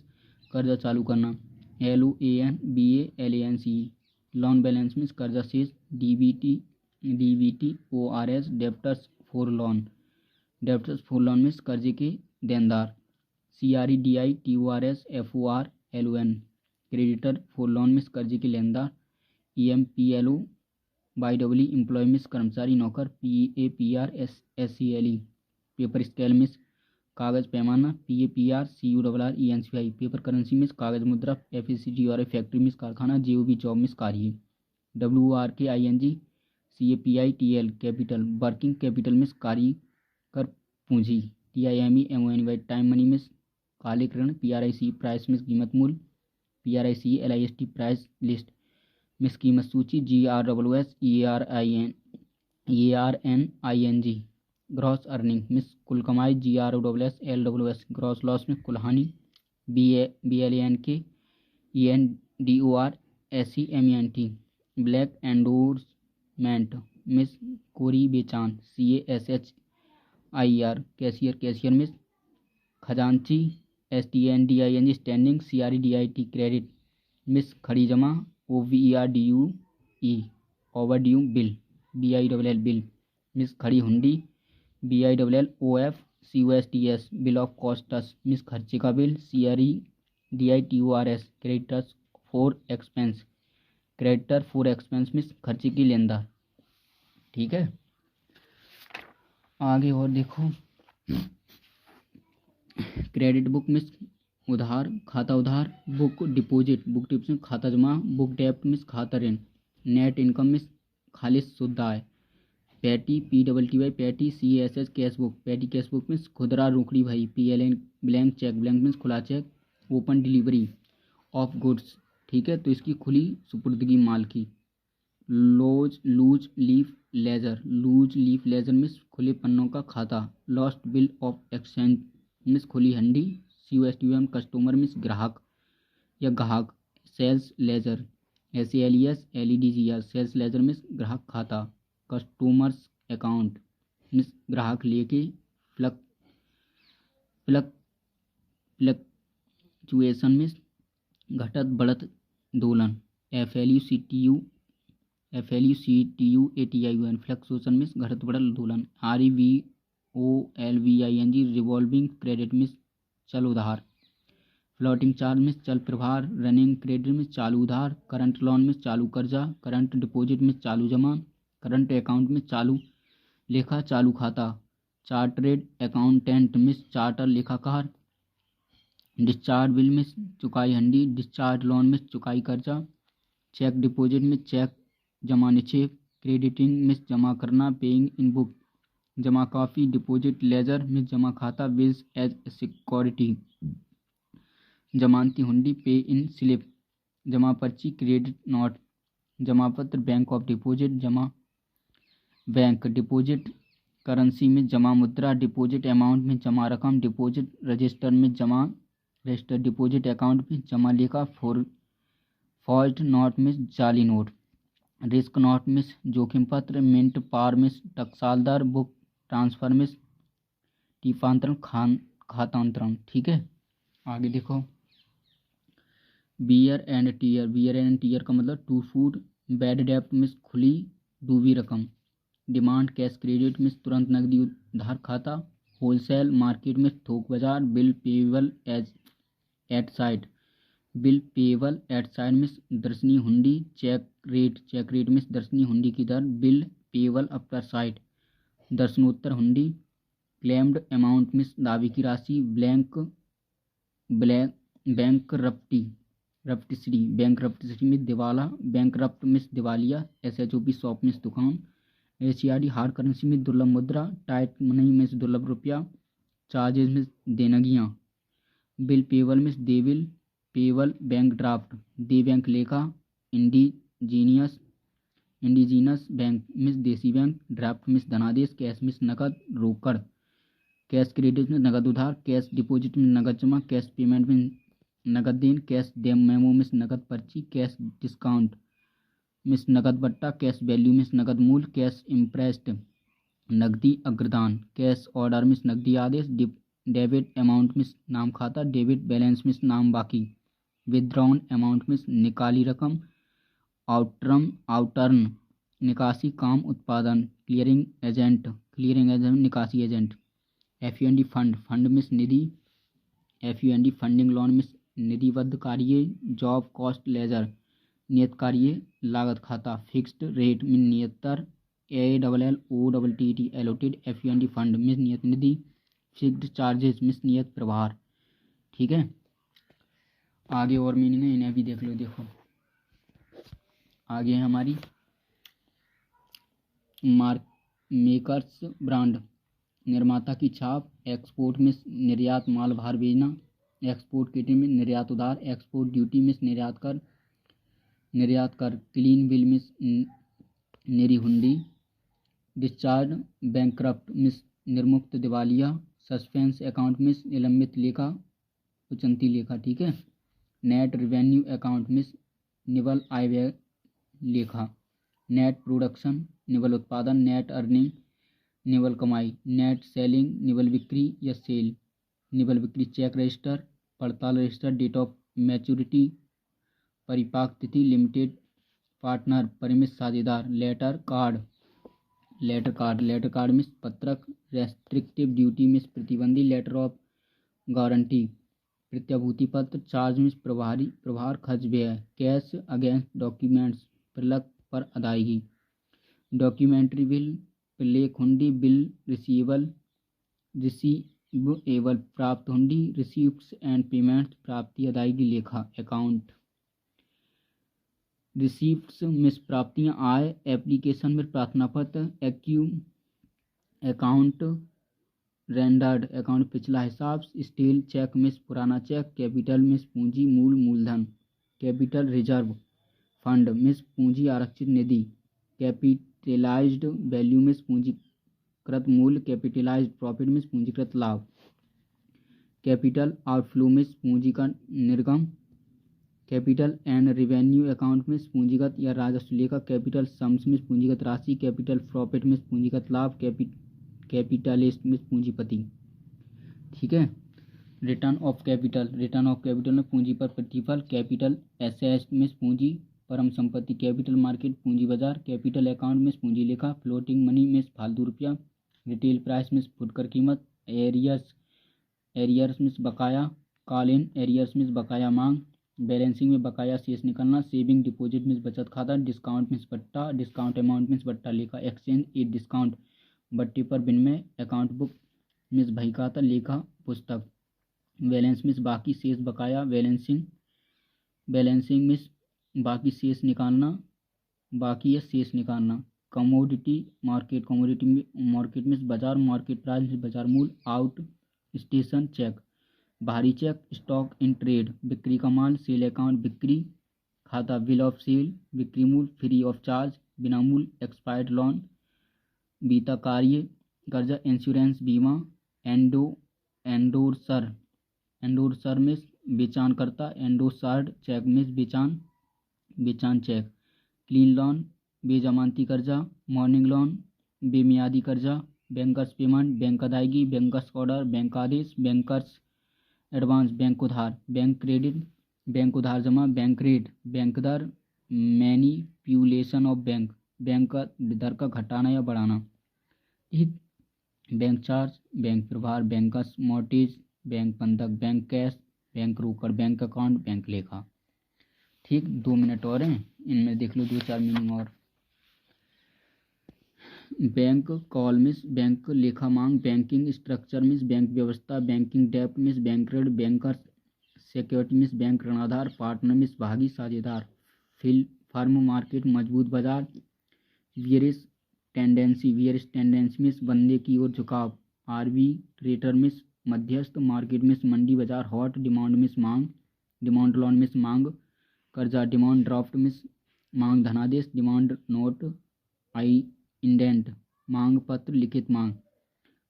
कर्जा चालू करना, LOANBALANCE लोन बैलेंस में कर्जा शेष, DBT ORS debtors for loan में कर्जे के देनदार, CREDI TORS FORLON creditor for loan में कर्जे के लेनदार, EMPLO YEE एम्प्लॉय में कर्मचारी नौकर, PAPR SCLE पेपर स्केल में कागज पैमाना, PAPR CURRENCI पेपर करेंसी में कागज मुद्रा, FACTOR फैक्ट्री में कारखाना, JOB जॉब में कार्य, WORKING CAPITL capital working capital में कार्य कर पूंजी, TIME टाइम मनी में कालिक ऋण, PRIC प्राइस में कीमत मूल्य, PRIC LIST प्राइस लिस्ट में कीमत सूची, GRSS EARNING ग्रॉस अर्निंग में कुल कमाई, GROSS LWS ग्रॉस लॉस में कुल हानि, BLANK ENDOR SEMENT black endorsement में कोरी बेचान, CASHIR कैशियर में खजांची, STANDING स्टैंडिंग, CREDIT क्रेडिट में खड़ी जमा, OVERDUE overdue bill, BILL bill में खड़ी हुंडी, BILLOF COSTS bill of costus में खर्चे का bill, CREDITORS creditors for expense में खर्चे की लेनदार। ठीक है, आगे और देखो, क्रेडिट बुक में उधार खाता उधार, बुक डिपॉजिट में खाता जमा, बुक डेप्ट में खाता ऋण, नेट इनकम में खालिस शुद्ध आय, petty PWTY petty CSH cash book, petty cash book में खुदरा रोकड़ी भाई, PLN ब्लैंक चेक में खुला cheque, open delivery of goods. ठीक है, तो इसकी खुली सुपुर्दगी माल की, लूज लीफ लेजर में खुले पन्नों का खाता, लॉस्ट बिल ऑफ एक्सचेंज में खुली हंडी, COSTUM कस्टमर में ग्राहक या ग्राहक, sales ledger SALES LEDGR sales ledger में ग्राहक खाता, कस्टमर्स अकाउंट में ग्राहक लेके, फ्लक्चुएशन में घटत बढ़त दोलन, FLUCTUATION फ्लक्चुएशन में घटत बढ़त दोलन, REVOLVING रिवॉल्विंग क्रेडिट में चल उधार, फ्लोटिंग चार्ज में चल प्रभार, रनिंग क्रेडिट में चालू उधार, करंट लोन में चालू कर्जा, करंट डिपॉजिट में चालू जमा, करंट अकाउंट में चालू लेखा चालू खाता, चार्टर्ड अकाउंटेंट में चार्टर लेखाकार, डिस्चार्ज बिल में चुकाई हंडी, डिस्चार्ज लोन में चुकाई कर्जा, चेक डिपॉजिट में चेक जमा निक्षेप, क्रेडिटिंग में जमा करना, पेइंग इन बुक जमा काफी, डिपॉजिट लेजर में जमा खाता, बिल्स एज सिक्योरिटी जमानती हुंडी, पे इन स्लिप जमा पर्ची, क्रेडिट नोट जमा पत्र, बैंक ऑफ डिपॉजिट जमा बैंक, डिपॉजिट करेंसी में जमा मुद्रा, डिपॉजिट अमाउंट में जमा रकम, डिपॉजिट रजिस्टर में जमा रजिस्टर, डिपॉजिट अकाउंट में जमा लेखा, फॉल्ट नोट में जाली नोट, रिस्क नोट में जोखिम पत्र, मिंट पार में टकसालदार, बुक ट्रांसफर में टीपांतरण, खातांतरण। ठीक है, आगे देखो। बियर एंड टीयर का मतलब टू फूड, बैड डेप्ट में खुली डूबी रकम, डिमांड कैश क्रेडिट में तुरंत नकदी उधार खाता, होलसेल मार्केट में थोक बाजार, बिल पेबल एट साइड में दर्शनीय हुंडी, चेक रेट में दर्शनीय हुंडी की दर, बिल पेबल अपर साइड दर्शनोत्तर हुंडी, क्लेम्ड अमाउंट में दावे की राशि, बैंकरप्टसी में दिवाला, बैंकरप्ट में दिवालिया, SHOP शॉप में दुकान, HCRD हार्ड करेंसी में दुर्लभ मुद्रा, टाइट मनी में दुर्लभ रुपया, चार्जेज में देनगियाँ, बिल पेबल में देबिल, पेबल बैंक ड्राफ्ट, दे बैंक लेखा, इंडिजीनस बैंक में देसी बैंक, ड्राफ्ट में धनादेश, कैश में नकद रोकड़, कैश क्रेडिट में नकद उधार, कैश डिपॉजिट में नकद जमा, कैश पेमेंट में नकद देन, कैश मेमो में नकद पर्ची, कैश डिस्काउंट में नकद बट्टा, कैश वैल्यू में नकद मूल्य, कैश इम्प्रेस्ड नकदी अग्रदान, कैश ऑर्डर में नकदी आदेश, डेबिट अमाउंट में नाम खाता, डेबिट बैलेंस में नाम बाकी, विथड्रॉन अमाउंट में निकाली रकम, आउटर्न निकासी काम उत्पादन, क्लियरिंग एजेंट निकासी एजेंट, FUND फंड में निधि, FUND फंडिंग लोन में निधिबद्ध कार्य, जॉब कॉस्ट लेजर नियत कार्य लागत खाता, फिक्स्ड रेट में नियत दर, ALLOTT एलोटेड, FUND फंड में नियत निधि, फिक्स्ड चार्जेस में नियत प्रभार। ठीक है, आगे और मीनिंग है, इन्हें भी देख लो। देखो आगे है हमारी मेकर्स ब्रांड, निर्माता की छाप, एक्सपोर्ट में निर्यात माल बाहर भेजना, एक्सपोर्ट किटी में निर्यात उधार, एक्सपोर्ट ड्यूटी में निर्यात कर, क्लीन बिल में निरी हुंडी, डिस्चार्ज बैंकक्रप्ट में निर्मुक्त दिवालिया, सस्पेंस अकाउंट में निलंबित लेखा, उचंती लेखा। ठीक है, नेट रेवेन्यू अकाउंट में निवल आय व्यय लेखा, नेट प्रोडक्शन निवल उत्पादन, नेट अर्निंग निवल कमाई, नेट सेलिंग निवल बिक्री या सेल, निवल बिक्री, चेक रजिस्टर, पड़ताल रजिस्टर, डेट ऑफ मैच्योरिटी परिपाक तिथि, लिमिटेड पार्टनर परिमित साझेदार, लेटर कार्ड में पत्रक, रेस्ट्रिक्टिव ड्यूटी में प्रतिबंधी, लेटर ऑफ गारंटी प्रत्याभूति पत्र, चार्ज में प्रभार खर्च व्यय, कैश अगेंस्ट डॉक्यूमेंट्स प्रलग पर अदायगी, डॉक्यूमेंट्री बिल, प्लेक हुंडी, बिल रिसीवेबल प्राप्त हुंडी, रिसीप्ट्स एंड पेमेंट्स प्राप्ति अदायगी लेखा, अकाउंट रिसीप्ट्स में प्राप्तियां, आय, एप्लीकेशन में प्रार्थना पत्र, अकाउंट रेंडर्ड अकाउंट पिछला हिसाब, स्टील चेक में पुराना चेक, कैपिटल में पूंजी मूलधन, कैपिटल रिजर्व फंड में पूंजी आरक्षित निधि, कैपिटलाइज्ड वैल्यू में पूंजीकृत मूल्य, कैपिटलाइज्ड प्रॉफिट में पूंजीकृत लाभ, कैपिटल आउटफ्लो में पूंजी का निर्गम, कैपिटल एंड रेवेन्यू अकाउंट में पूंजीगत या राजस्व लेखा, कैपिटल सम्स में पूंजीगत राशि, कैपिटल प्रॉफिट में पूंजीगत लाभ, कैपिटलिस्ट में पूंजीपति। ठीक है, रिटर्न ऑफ कैपिटल में पूंजी पर प्रतिफल, कैपिटल एसेट में पूंजी परम संपत्ति, कैपिटल मार्केट पूंजी बाजार, कैपिटल अकाउंट में पूंजी लेखा, फ्लोटिंग मनी में फालतू रुपया, रिटेल प्राइस में फुटकर कीमत, एरियर्स में बकाया, कॉल इन एरियर्स में बकाया मांग, बैलेंसिंग में बकाया शेष निकलना, सेविंग डिपॉजिट में बचत खाता, डिस्काउंट में बट्टा, डिस्काउंट अमाउंट में बट्टा लेखा, एक्सचेंज ए डिस्काउंट बट्टे पर विनिमय, अकाउंट बुक में बही खाता लेखा पुस्तक, बैलेंस में बाकी शेष बकाया, बैलेंसिंग में बाकी शेष निकालना, बाकी या शेष निकालना, कमोडिटी मार्केट में बाजार, मार्केट प्राइस में बाजार मूल्य, आउट स्टेशन चेक, बाहरी चेक, स्टॉक इन ट्रेड बिक्री का माल, सेल अकाउंट बिक्री खाता, बिल ऑफ सेल बिक्री मूल्य, फ्री ऑफ चार्ज बिना मूल्य, एक्सपायर्ड लोन बीता कार्य कर्जा, इंश्योरेंस बीमा, एंडोर्सर मिस बेचानकर्ता, एंडोर्सर्ड चेक मिस बेचान चेक, क्लीन लोन बेजमानती कर्जा, मॉर्निंग लोन बेमियादी कर्जा, बैंकर्स पेमेंट बैंक अदायगी, बैंकर्स ऑर्डर बैंक आदेश, बैंकर्स एडवांस बैंक उधार, बैंक क्रेडिट बैंक उधार जमा, बैंक रेट बैंक दर, मैनिपुलेशन ऑफ बैंक दर का घटाना या बढ़ाना, ठीक। बैंक चार्ज, बैंक प्रभार, बैंकर्स मॉर्टेज, बैंक बंधक, बैंक कैश, बैंक रोकड़, बैंक अकाउंट, बैंक लेखा, ठीक। 2 मिनट और हैं, इनमें देख लो 2-4 मीनिंग और। बैंक कॉल मिस बैंक लेखा मांग, बैंकिंग स्ट्रक्चर मिस बैंक व्यवस्था, बैंकिंग डेप्ट मिस बैंक ऋण, बैंकर्स सिक्योरिटी मिस बैंक ऋणाधार, पार्टनर मिस भागी साझेदार, फर्म मार्केट मजबूत बाजार, वियरिश टेंडेंसी मिस बंदे की ओर झुकाव, आर्बिट्रेटर मिस मध्यस्थ, मार्केट मिस मंडी बाजार, हॉट डिमांड मिस मांग, डिमांड लोन मिस मांग कर्जा, डिमांड ड्राफ्ट मिस मांग धनादेश, डिमांड नोट आई इंडेंट मांग पत्र लिखित मांग,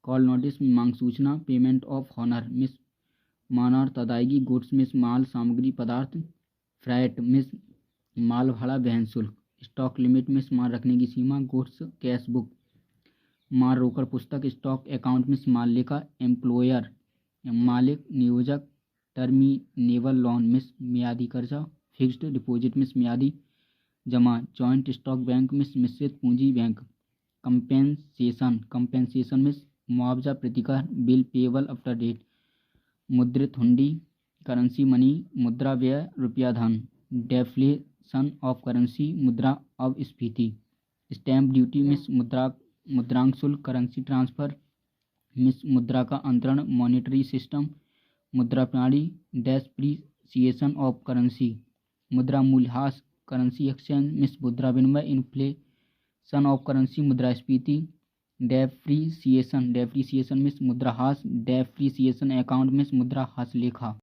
कॉल नोटिस मांग सूचना, पेमेंट ऑफ हॉनर मिस मानार्थ अदायगी, गुड्स मिस माल सामग्री पदार्थ, फ्रैट मिस माल भाड़ा वहन शुल्क, स्टॉक लिमिट मिस माल रखने की सीमा, गुड्स कैश बुक माल रोकड़ पुस्तक, स्टॉक अकाउंट मिस माल लेखा, एम्प्लॉयर मालिक नियोजक, टर्मिनेबल लोन मिस मियादी कर्जा, फिक्स्ड डिपॉजिट मिस मियादी जमा, जॉइंट स्टॉक बैंक मिस मिश्रित पूंजी बैंक, कंपेंसेशन मिस मुआवजा प्रतिकर, बिल पेबल आफ्टर डेट, मुद्रित हुंडी करेंसी मनी, मुद्रा व्यय रुपया धन, डेफ्लेशन ऑफ करेंसी मुद्रा अपस्फीति, स्टैम्प ड्यूटी मिस मुद्रांक शुल्क, करेंसी ट्रांसफर मिस मुद्रा का अंतरण, मॉनेटरी सिस्टम मुद्रा प्रणाली, डेप्रिसिएशन ऑफ करेंसी मुद्रा मूल्यह्रास, करेंसी एक्सचेंज मिस मुद्रा विनिमय, इन्फ्लेशन ऑफ करेंसी मुद्रास्फीति, डेप्रिसिएशन मिस मुद्रा ह्रास, डेप्रिसिएशन अकाउंट मिस मुद्रा ह्रास लेखा।